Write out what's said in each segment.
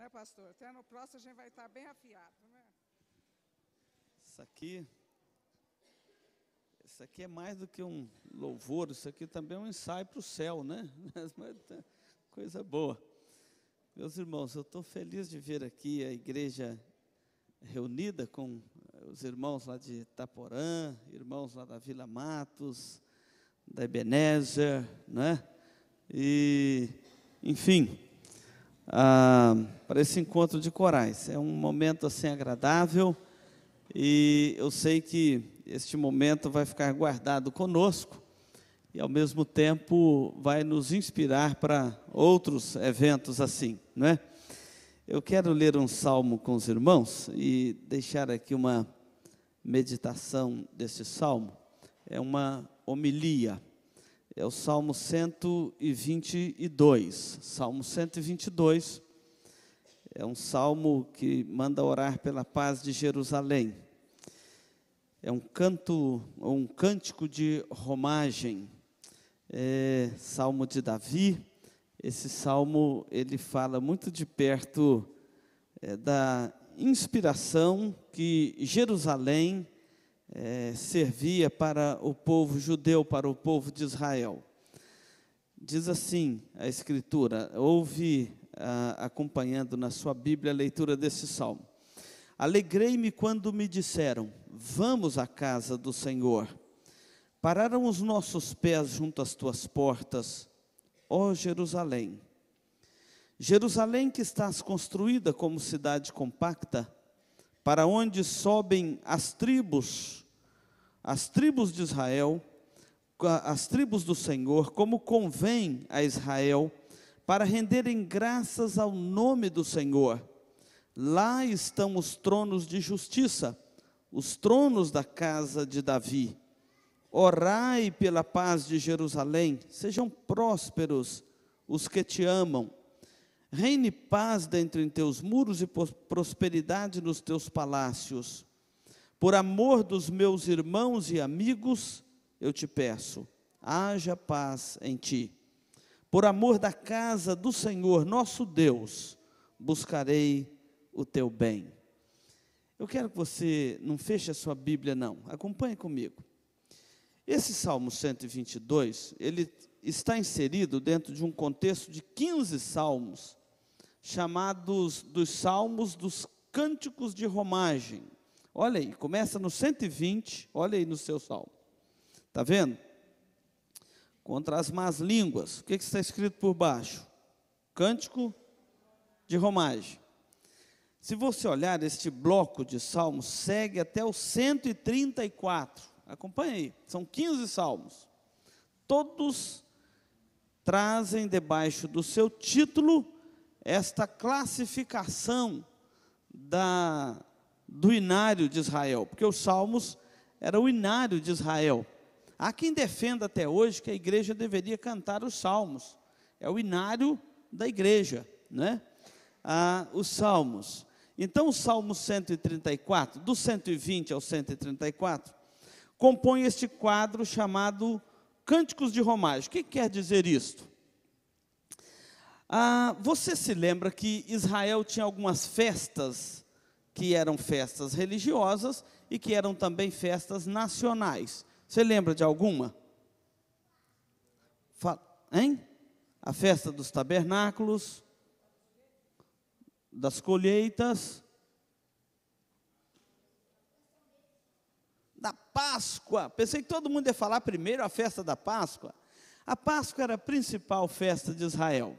né, pastor? Até no próximo a gente vai estar bem afiado, né? Isso aqui é mais do que um louvor, isso aqui também é um ensaio para o céu, né? Coisa boa. Meus irmãos, eu estou feliz de ver aqui a igreja reunida com os irmãos lá de Itaporã, irmãos lá da Vila Matos, da Ebenezer, né? E, enfim, para esse encontro de corais. É um momento assim agradável e eu sei que este momento vai ficar guardado conosco e, ao mesmo tempo, vai nos inspirar para outros eventos assim, não é? Eu quero ler um salmo com os irmãos e deixar aqui uma meditação desse salmo. É uma homilia, é o Salmo 122. Salmo 122 é um salmo que manda orar pela paz de Jerusalém. É um cântico de romagem, salmo de Davi. Esse salmo, ele fala muito de perto da inspiração que Jerusalém servia para o povo judeu, para o povo de Israel. Diz assim a Escritura, ouve acompanhando na sua Bíblia a leitura desse salmo. Alegrei-me quando me disseram, vamos à casa do Senhor. Pararam os nossos pés junto às tuas portas, ó Jerusalém. Jerusalém que estás construída como cidade compacta, para onde sobem as tribos de Israel, as tribos do Senhor, como convém a Israel, para renderem graças ao nome do Senhor. Lá estão os tronos de justiça, os tronos da casa de Davi. Orai pela paz de Jerusalém, sejam prósperos os que te amam. Reine paz dentro em teus muros e prosperidade nos teus palácios. Por amor dos meus irmãos e amigos, eu te peço, haja paz em ti. Por amor da casa do Senhor, nosso Deus, buscarei o teu bem. Eu quero que você não feche a sua Bíblia, não. Acompanhe comigo. Esse Salmo 122, ele está inserido dentro de um contexto de 15 salmos, chamados dos Salmos dos Cânticos de Romagem. Olha aí, começa no 120, olha aí no seu salmo. Está vendo? Contra as más línguas. O que está escrito por baixo? Cântico de Romagem. Se você olhar, este bloco de salmos segue até o 134. Acompanhe aí, são 15 salmos. Todos trazem debaixo do seu título esta classificação do inário de Israel, porque os salmos eram o inário de Israel. Há quem defenda até hoje que a igreja deveria cantar os salmos, é o inário da igreja, né? Os salmos. Então o Salmo 134, do 120 ao 134, compõe este quadro chamado Cânticos de Romagem. O que quer dizer isto? Você se lembra que Israel tinha algumas festas que eram festas religiosas e que eram também festas nacionais. Você lembra de alguma? Hein? A festa dos tabernáculos, das colheitas, da Páscoa. Pensei que todo mundo ia falar primeiro a festa da Páscoa. A Páscoa era a principal festa de Israel.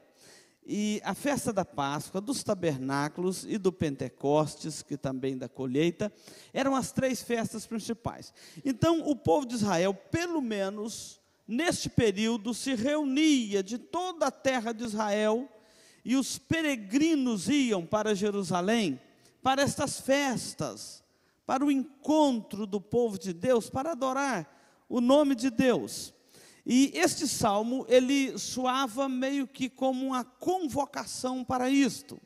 E a festa da Páscoa, dos tabernáculos e do Pentecostes, que também da colheita, eram as 3 festas principais. Então, o povo de Israel, pelo menos neste período, se reunia de toda a terra de Israel, e os peregrinos iam para Jerusalém, para estas festas, para o encontro do povo de Deus, para adorar o nome de Deus. E este salmo, ele soava meio que como uma convocação para isto.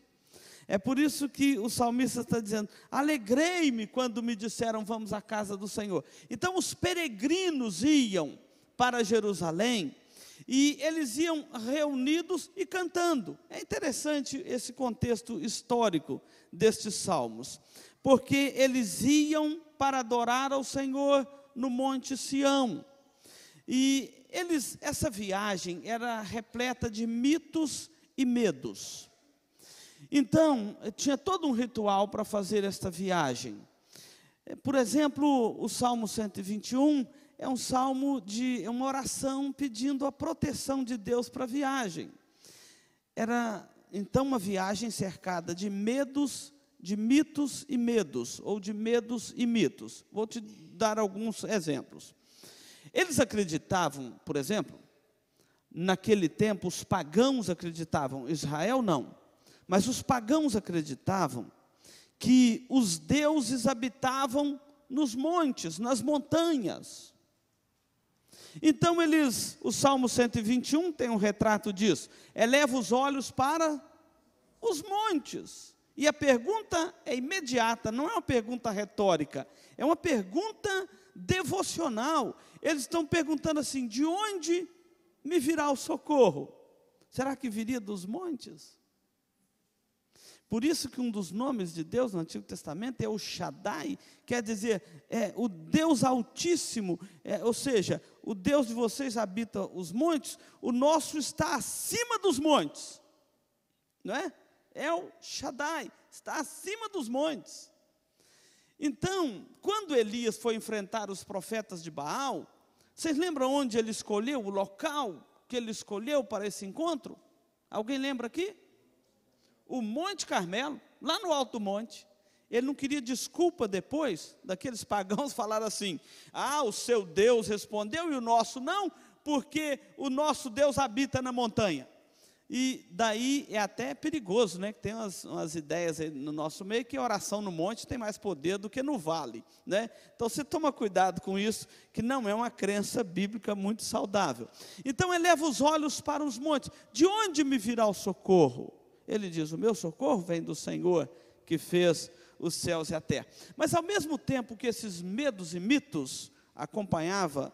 É por isso que o salmista está dizendo, alegrei-me quando me disseram, vamos à casa do Senhor. Então os peregrinos iam para Jerusalém, e eles iam reunidos e cantando. É interessante esse contexto histórico destes salmos, porque eles iam para adorar ao Senhor no Monte Sião. E essa viagem era repleta de mitos e medos. Então, tinha todo um ritual para fazer esta viagem. Por exemplo, o Salmo 121 é um salmo de uma oração pedindo a proteção de Deus para a viagem. Era, então, uma viagem cercada de medos, de mitos e medos, ou de medos e mitos. Vou te dar alguns exemplos. Eles acreditavam, por exemplo, naquele tempo, os pagãos acreditavam, Israel não, mas os pagãos acreditavam que os deuses habitavam nos montes, nas montanhas. Então o Salmo 121 tem um retrato disso. Eleva os olhos para os montes. E a pergunta é imediata, não é uma pergunta retórica, é uma pergunta devocional. Eles estão perguntando assim: de onde me virá o socorro? Será que viria dos montes? Por isso que um dos nomes de Deus no Antigo Testamento é o Shaddai, quer dizer, o Deus Altíssimo, ou seja, o Deus de vocês habita os montes, o nosso está acima dos montes, não é? É o Shaddai, está acima dos montes. Então, quando Elias foi enfrentar os profetas de Baal, vocês lembram onde ele escolheu, o local que ele escolheu para esse encontro? Alguém lembra aqui? O Monte Carmelo, lá no alto monte. Ele não queria desculpa depois daqueles pagãos falar assim: o seu Deus respondeu e o nosso não, porque o nosso Deus habita na montanha. E daí é até perigoso, né? Que tem umas ideias aí no nosso meio que a oração no monte tem mais poder do que no vale, né? Então você toma cuidado com isso, que não é uma crença bíblica muito saudável. Então eleva os olhos para os montes. De onde me virá o socorro? Ele diz: o meu socorro vem do Senhor que fez os céus e a terra. Mas ao mesmo tempo que esses medos e mitos acompanhava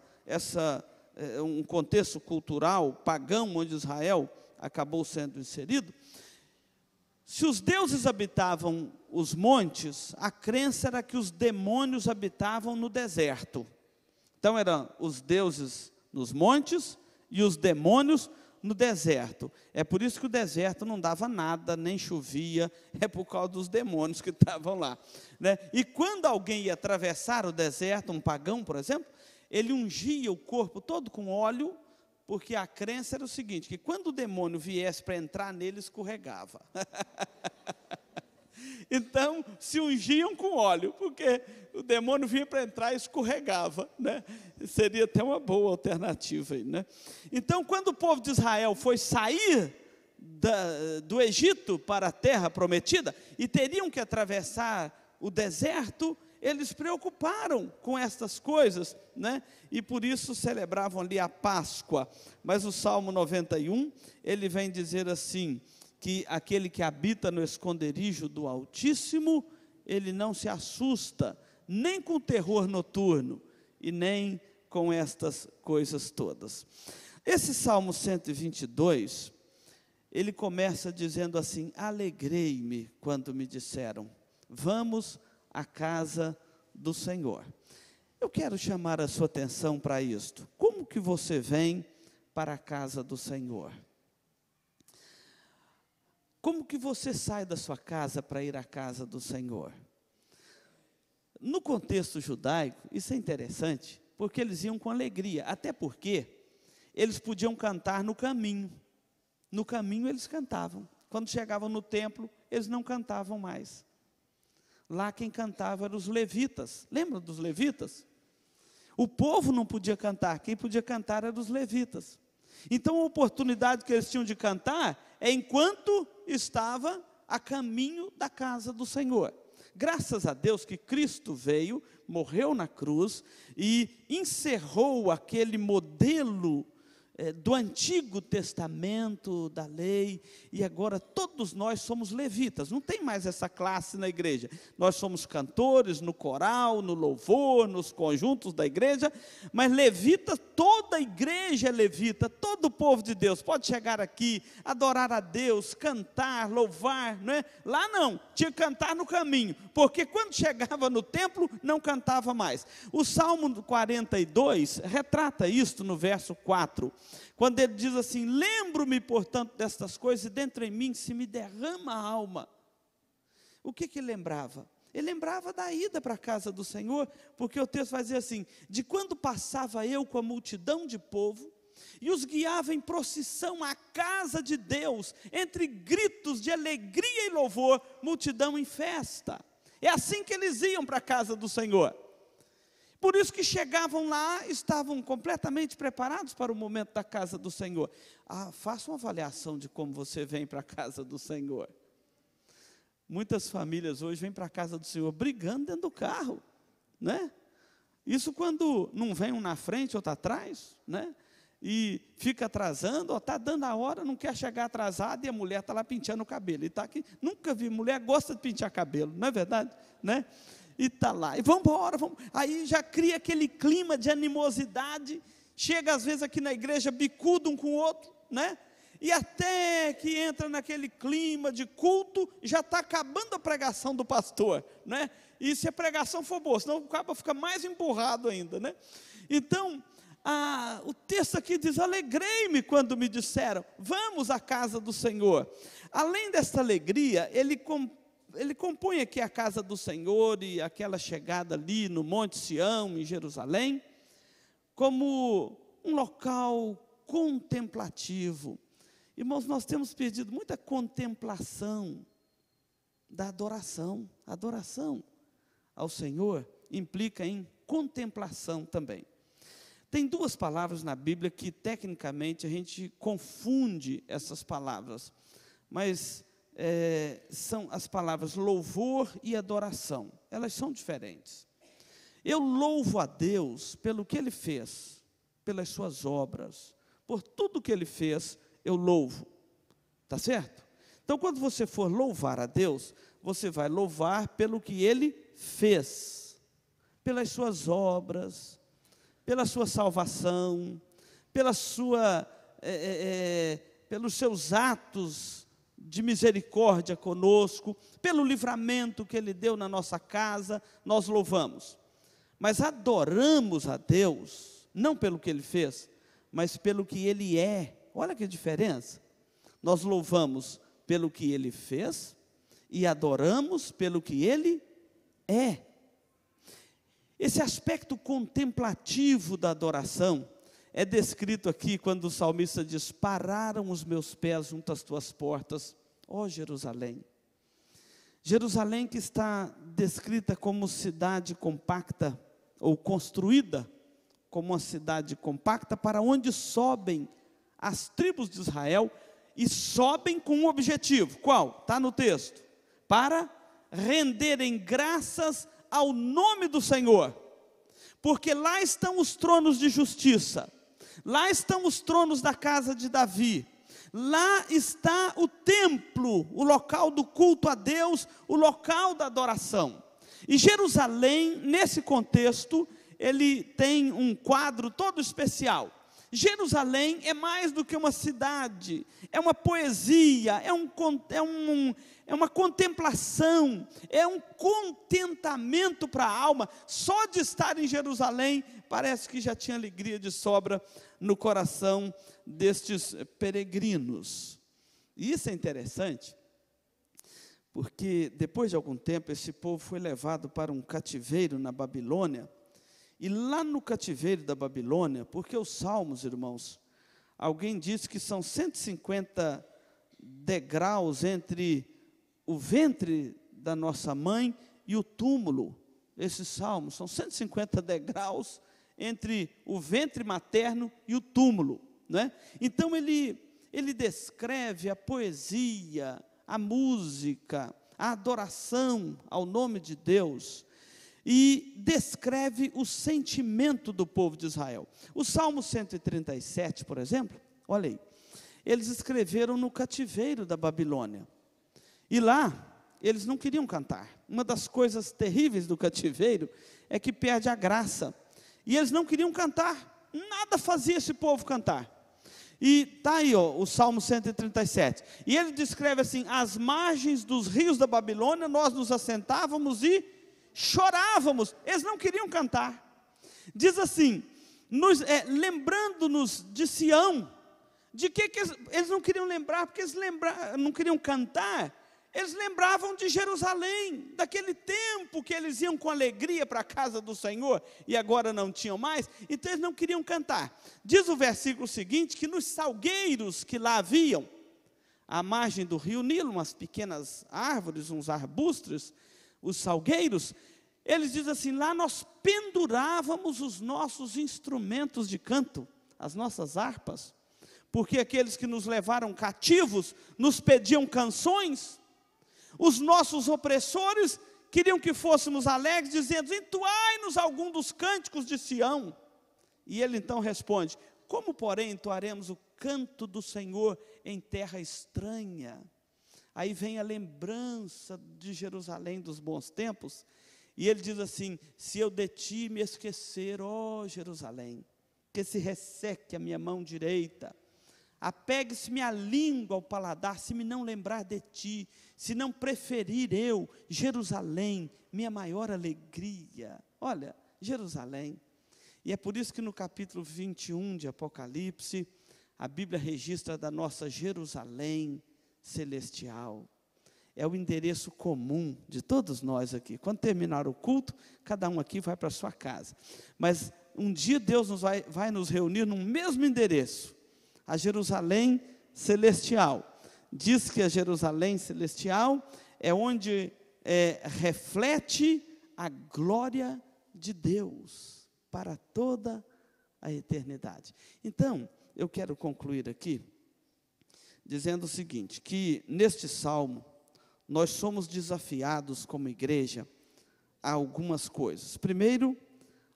um contexto cultural pagão onde Israel acabou sendo inserido, se os deuses habitavam os montes, a crença era que os demônios habitavam no deserto. Então eram os deuses nos montes e os demônios no deserto. É por isso que o deserto não dava nada, nem chovia, é por causa dos demônios que estavam lá, né? E quando alguém ia atravessar o deserto, um pagão, por exemplo, ele ungia o corpo todo com óleo, porque a crença era o seguinte, que quando o demônio viesse para entrar nele, escorregava. Então, se ungiam com óleo, porque o demônio vinha para entrar e escorregava, né? Seria até uma boa alternativa aí, né? Então, quando o povo de Israel foi sair do Egito para a terra prometida, e teriam que atravessar o deserto, eles se preocuparam com estas coisas, né? E por isso celebravam ali a Páscoa. Mas o Salmo 91, ele vem dizer assim, que aquele que habita no esconderijo do Altíssimo, ele não se assusta, nem com o terror noturno, e nem com estas coisas todas. Esse Salmo 122, ele começa dizendo assim: alegrei-me quando me disseram, vamos à casa do Senhor. Eu quero chamar a sua atenção para isto. Como que você vem para a casa do Senhor? Como que você sai da sua casa para ir à casa do Senhor? No contexto judaico, isso é interessante, porque eles iam com alegria, até porque eles podiam cantar no caminho. No caminho eles cantavam. Quando chegavam no templo, eles não cantavam mais. Lá quem cantava eram os levitas. Lembra dos levitas? O povo não podia cantar, quem podia cantar eram os levitas. Então a oportunidade que eles tinham de cantar é enquanto estava a caminho da casa do Senhor. Graças a Deus que Cristo veio, morreu na cruz e encerrou aquele modelo do Antigo Testamento, da lei, e agora todos nós somos levitas, não tem mais essa classe na igreja, nós somos cantores no coral, no louvor, nos conjuntos da igreja, mas levita, toda a igreja é levita, todo o povo de Deus pode chegar aqui, adorar a Deus, cantar, louvar, não é? Lá não, tinha que cantar no caminho, porque quando chegava no templo, não cantava mais. O Salmo 42 retrata isto no verso 4, quando ele diz assim: lembro-me, portanto, destas coisas, e dentro em mim se me derrama a alma. O que ele lembrava? Ele lembrava da ida para a casa do Senhor, porque o texto vai dizer assim: de quando passava eu com a multidão de povo, e os guiava em procissão à casa de Deus, entre gritos de alegria e louvor, multidão em festa. É assim que eles iam para a casa do Senhor. Por isso que chegavam lá, estavam completamente preparados para o momento da casa do Senhor. Faça uma avaliação de como você vem para a casa do Senhor. Muitas famílias hoje vêm para a casa do Senhor brigando dentro do carro, né? Isso quando não vem um na frente, outro atrás, né? E fica atrasando, ou está dando a hora, não quer chegar atrasado, e a mulher está lá penteando o cabelo. E está aqui, nunca vi, mulher gosta de pentear cabelo, não é verdade? Né? E está lá, e vamos embora, aí já cria aquele clima de animosidade, chega às vezes aqui na igreja bicudo um com o outro, né? E até que entra naquele clima de culto, já está acabando a pregação do pastor, né? E se a pregação for boa, senão o cabo fica mais emburrado ainda, né? Então, o texto aqui diz: alegrei-me quando me disseram, vamos à casa do Senhor. Além desta alegria, ele compõe aqui a casa do Senhor e aquela chegada ali no Monte Sião, em Jerusalém, como um local contemplativo. Irmãos, nós temos perdido muita contemplação da adoração. A adoração ao Senhor implica em contemplação também. Tem duas palavras na Bíblia que tecnicamente a gente confunde essas palavras, mas são as palavras louvor e adoração. Elas são diferentes. Eu louvo a Deus pelo que Ele fez, pelas suas obras, por tudo que Ele fez, eu louvo, está certo? Então, quando você for louvar a Deus, você vai louvar pelo que Ele fez, pelas suas obras, pela sua salvação, pelos seus atos de misericórdia conosco, pelo livramento que Ele deu na nossa casa, nós louvamos. Mas adoramos a Deus, não pelo que Ele fez, mas pelo que Ele é. Olha que diferença. Nós louvamos pelo que Ele fez e adoramos pelo que Ele é. Esse aspecto contemplativo da adoração é descrito aqui quando o salmista diz: pararam os meus pés junto às tuas portas, ó Jerusalém. Jerusalém que está descrita como cidade compacta, ou construída como uma cidade compacta, para onde sobem as tribos de Israel, e sobem com um objetivo. Qual? Está no texto. Para renderem graças ao nome do Senhor, porque lá estão os tronos de justiça, lá estão os tronos da casa de Davi, lá está o templo, o local do culto a Deus, o local da adoração. E Jerusalém, nesse contexto, ele tem um quadro todo especial. Jerusalém é mais do que uma cidade, é uma poesia, é uma contemplação, é um contentamento para a alma. Só de estar em Jerusalém, parece que já tinha alegria de sobra no coração destes peregrinos. E isso é interessante, porque depois de algum tempo, esse povo foi levado para um cativeiro na Babilônia. E lá no cativeiro da Babilônia, porque os salmos, irmãos, alguém disse que são 150 degraus entre o ventre da nossa mãe e o túmulo. Esses salmos são 150 degraus entre o ventre materno e o túmulo, né? Então ele descreve a poesia, a música, a adoração ao nome de Deus. e descreve o sentimento do povo de Israel. O Salmo 137, por exemplo, olha aí, eles escreveram no cativeiro da Babilônia, e lá eles não queriam cantar. Uma das coisas terríveis do cativeiro é que perde a graça, e eles não queriam cantar, nada fazia esse povo cantar. E está aí o Salmo 137, e ele descreve assim: às margens dos rios da Babilônia nós nos assentávamos e chorávamos. Eles não queriam cantar. Diz assim, lembrando-nos de Sião. De que eles não queriam lembrar? Porque eles não queriam cantar. Eles lembravam de Jerusalém, daquele tempo que eles iam com alegria para a casa do Senhor, e agora não tinham mais, então eles não queriam cantar. Diz o versículo seguinte, que nos salgueiros que lá haviam, à margem do rio Nilo, umas pequenas árvores, uns arbustos, os salgueiros, eles dizem assim, lá nós pendurávamos os nossos instrumentos de canto, as nossas harpas, porque aqueles que nos levaram cativos nos pediam canções. Os nossos opressores queriam que fôssemos alegres, dizendo: entoai-nos algum dos cânticos de Sião. E ele então responde: como, porém, entoaremos o canto do Senhor em terra estranha? Aí vem a lembrança de Jerusalém dos bons tempos, e ele diz assim: se eu de ti me esquecer, ó Jerusalém, que se resseque a minha mão direita, apegue-se minha língua ao paladar, se me não lembrar de ti, se não preferir eu, Jerusalém, minha maior alegria. Olha, Jerusalém. E é por isso que no capítulo 21 de Apocalipse, a Bíblia registra da nossa Jerusalém celestial. É o endereço comum de todos nós aqui. Quando terminar o culto, cada um aqui vai para a sua casa. Mas um dia Deus vai nos reunir no mesmo endereço, a Jerusalém celestial. Diz que a Jerusalém celestial é onde reflete a glória de Deus para toda a eternidade. Então, eu quero concluir aqui dizendo o seguinte, que neste salmo nós somos desafiados como igreja a algumas coisas. Primeiro,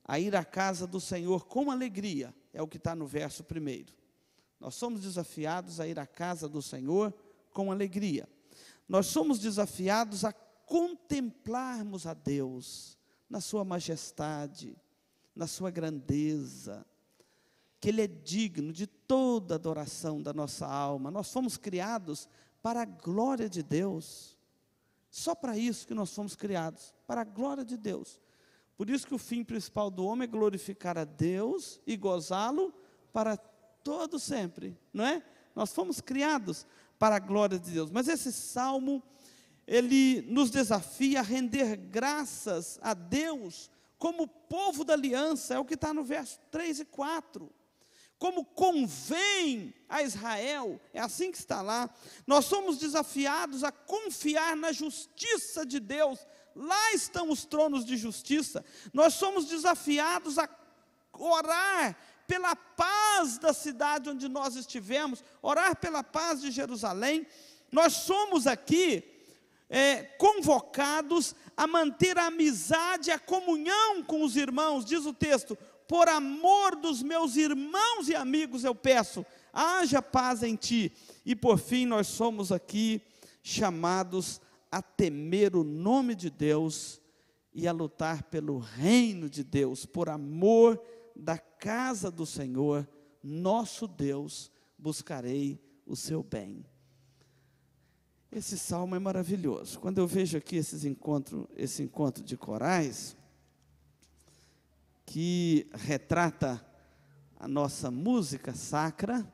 a ir à casa do Senhor com alegria, é o que está no verso primeiro. Nós somos desafiados a ir à casa do Senhor com alegria. Nós somos desafiados a contemplarmos a Deus na sua majestade, na sua grandeza, que Ele é digno de toda adoração da nossa alma. Nós fomos criados para a glória de Deus. Só para isso que nós fomos criados, para a glória de Deus. Por isso que o fim principal do homem é glorificar a Deus e gozá-lo para todo sempre, não é? Nós fomos criados para a glória de Deus. Mas esse salmo, ele nos desafia a render graças a Deus como povo da aliança, é o que está no verso 3 e 4. Como convém a Israel, é assim que está lá. Nós somos desafiados a confiar na justiça de Deus. Lá estão os tronos de justiça. Nós somos desafiados a orar pela paz da cidade onde nós estivemos, orar pela paz de Jerusalém. Nós somos aqui convocados a manter a amizade, a comunhão com os irmãos. Diz o texto: por amor dos meus irmãos e amigos eu peço, haja paz em ti. E por fim, nós somos aqui chamados a temer o nome de Deus e a lutar pelo reino de Deus, por amor da casa do Senhor, nosso Deus, buscarei o seu bem. Esse salmo é maravilhoso. Quando eu vejo aqui esse encontro de corais, que retrata a nossa música sacra,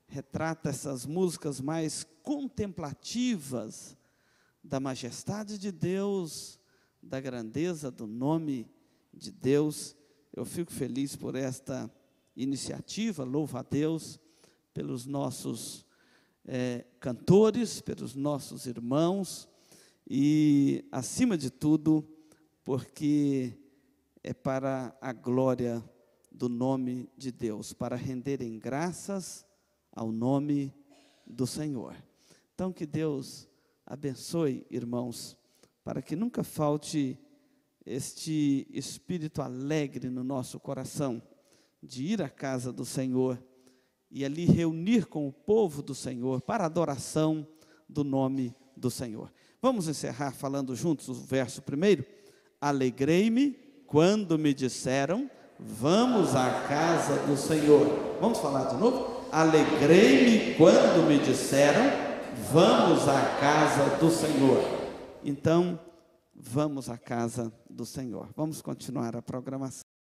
retrata essas músicas mais contemplativas da majestade de Deus, da grandeza do nome de Deus. Eu fico feliz por esta iniciativa, louvo a Deus pelos nossos cantores, pelos nossos irmãos e, acima de tudo, porque é para a glória do nome de Deus, para renderem graças ao nome do Senhor. Então, que Deus abençoe, irmãos, para que nunca falte este espírito alegre no nosso coração, de ir à casa do Senhor e ali reunir com o povo do Senhor para a adoração do nome do Senhor. Vamos encerrar falando juntos o verso primeiro? Alegrei-me quando me disseram, vamos à casa do Senhor. Vamos falar de novo? Alegrei-me quando me disseram, vamos à casa do Senhor. Então, vamos à casa do Senhor. Vamos continuar a programação.